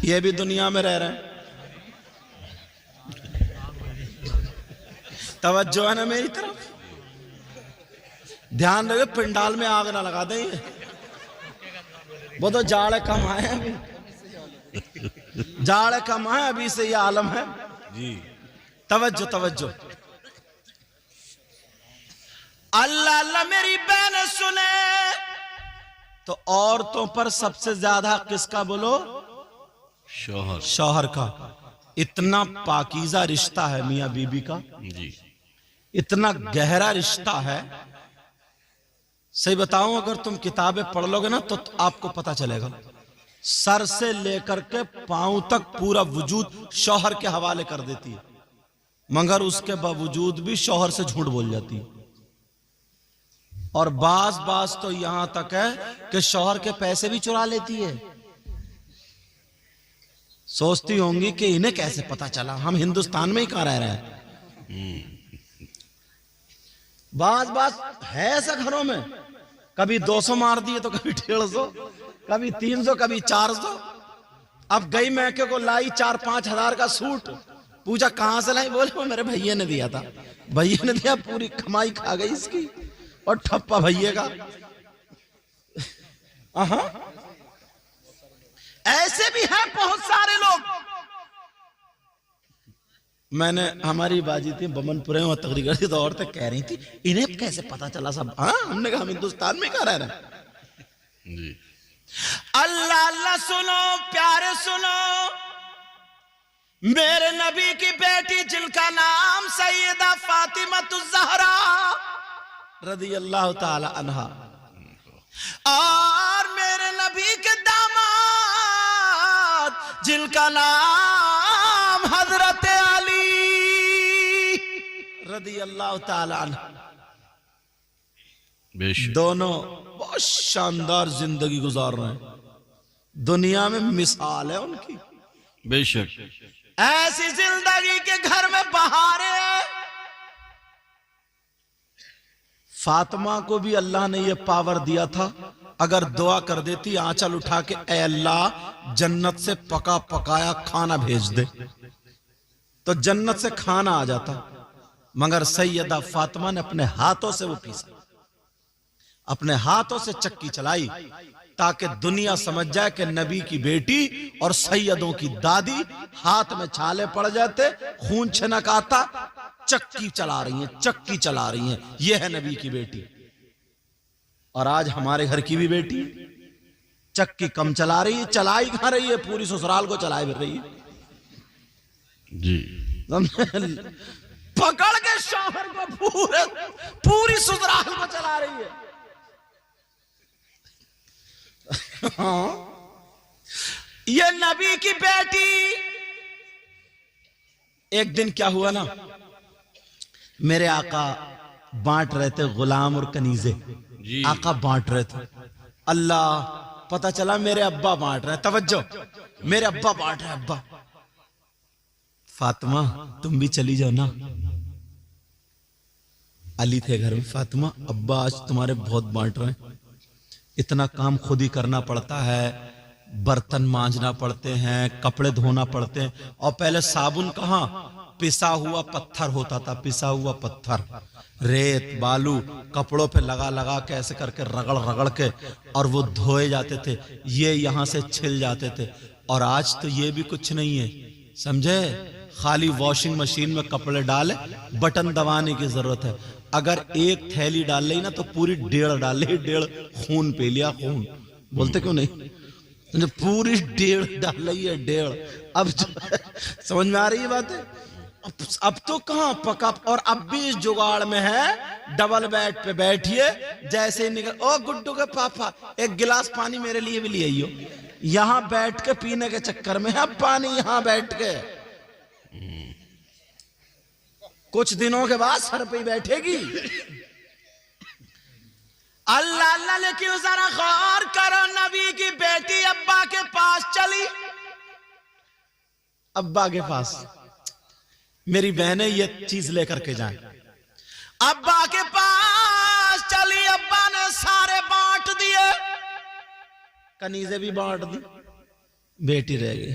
یہ بھی دنیا میں رہ رہے ہیں. توجہ ہے نا میری طرف؟ دھیان رکھے پنڈال میں آگ نہ لگا دیں. وہ تو جاڑے کم آئے ہیں، ابھی جاڑے کم آئے، ابھی سے یہ عالم ہے. جی توجہ توجہ. اللہ اللہ میری بہن سنے تو عورتوں پر سب سے زیادہ کس کا بولو؟ شوہر. شوہر کا. اتنا پاکیزہ رشتہ ہے میاں بیوی کا، جی اتنا گہرا رشتہ ہے. صحیح بتاؤں، اگر تم کتابیں پڑھ لو گے نا تو آپ کو پتا چلے گا. سر سے لے کر کے پاؤں تک پورا وجود شوہر کے حوالے کر دیتی ہے، مگر اس کے باوجود بھی شوہر سے جھوٹ بول جاتی ہے. اور بعض تو یہاں تک ہے کہ شوہر کے پیسے بھی چرا لیتی ہے. سوچتی ہوں گی کہ انہیں کیسے پتا چلا، ہم ہندوستان میں ہی کہاں رہ رہے ہیں. بعض ہے ایسا گھروں میں، کبھی 200 مار دیے تو کبھی 150، کبھی 300، کبھی 400. اب گئی میکے کو لائی 4-5 ہزار کا سوٹ، پوچھا کہاں سے لائی؟ بولے وہ میرے بھائیے نے دیا تھا. بھائیے نے دیا، پوری کمائی کھا گئی اس کی اور ٹھپا بھائیے کا. ایسے بھی ہیں بہت سارے لوگ. میں نے ہماری باجی تھی بمن پورے میں تقریر کر دی تو عورتیں کہہ رہی تھی انہیں کیسے پتا چلا سب. ہم نے کہا ہم ہندوستان میں کہاں رہ رہے ہیں. جی اللہ اللہ سنو پیارے سنو، میرے نبی کی بیٹی جن کا نام سیدہ فاطمہ الزہرا رضی اللہ تعالی عنہا، اور میرے نبی کے داماد جن کا نام حضرت علی رضی اللہ تعالی عنہ، بے شک. دونوں بہت شاندار زندگی گزار رہے ہیں. دنیا میں مثال ہے ان کی. بے شک. ایسی زندگی کے گھر میں بہاریں. فاطمہ کو بھی اللہ نے یہ پاور دیا تھا، اگر دعا کر دیتی آنچل اٹھا کے اے اللہ جنت سے پکا پکایا کھانا بھیج دے تو جنت سے کھانا آ جاتا. مگر سیدہ فاطمہ نے اپنے ہاتھوں سے وہ پیسا، اپنے ہاتھوں سے چکی چلائی تاکہ دنیا سمجھ جائے کہ نبی کی بیٹی اور سیدوں کی دادی ہاتھ میں چھالے پڑ جاتے، خون چھنک آتا، چکی چلا رہی ہیں، چکی چلا رہی ہیں، یہ ہے نبی کی بیٹی. اور آج ہمارے گھر کی بھی بیٹی چکی کم چلا رہی ہے، چلائی کہاں رہی ہے، پوری سسرال کو چلائے پھر رہی ہے. جی پکڑ کے شوہر کو پوری سسرال کو چلا رہی ہے. یہ نبی کی بیٹی. ایک دن کیا ہوا نا، میرے آقا بانٹ رہے تھے غلام اور کنیزے. جی آقا بانٹ رہے تھے. اللہ پتا چلا میرے ابا بانٹ رہے. توجہ، میرے ابا بانٹ رہے. ابا فاطمہ تم بھی چلی جاؤ نا. علی تھے گھر میں. فاطمہ ابا آج تمہارے بہت بانٹ رہے ہیں، اتنا کام خود ہی کرنا پڑتا ہے، برتن مانجنا پڑتے ہیں، کپڑے دھونا پڑتے ہیں. اور پہلے صابن کہاں، پسا ہوا پتھر ہوتا تھا، پسا ہوا پتھر، ریت بالو کپڑوں پہ لگا لگا کے ایسے کر کے رگڑ رگڑ کے اور وہ دھوئے جاتے تھے، یہ یہاں سے چھل جاتے تھے. اور آج تو یہ بھی کچھ نہیں ہے، سمجھے، خالی واشنگ مشین میں کپڑے ڈالے، بٹن دبانے کی ضرورت ہے. اگر ایک تھیلی ڈال لی نا تو پوری 1.5 ڈال لی، 1.5 خون پی لیا. خون بولتے کیوں نہیں، پوری 1.5 ڈال لی ہے، 1.5. اب سمجھ میں آ رہی ہے بات ہے. اب تو کہاں پکا. اور اب بھی اس جگاڑ میں ہے، ڈبل بیڈ پہ بیٹھیے، جیسے نکل او گڈو کے پاپا ایک گلاس پانی میرے لیے بھی لے آئیو. یہاں بیٹھ کے پینے کے چکر میں ہے پانی، یہاں بیٹھ کے. کچھ دنوں کے بعد سر پہ بیٹھے گی. اللہ اللہ، لیکن ذرا غور کرو، نبی کی بیٹی ابا کے پاس چلی. ابا کے پاس میری بہنیں یہ چیز لے کر کے جائیں. ابا کے پاس چلی، ابا نے سارے بانٹ دیے، کنیزیں بھی بانٹ دی، بیٹی رہ گئی.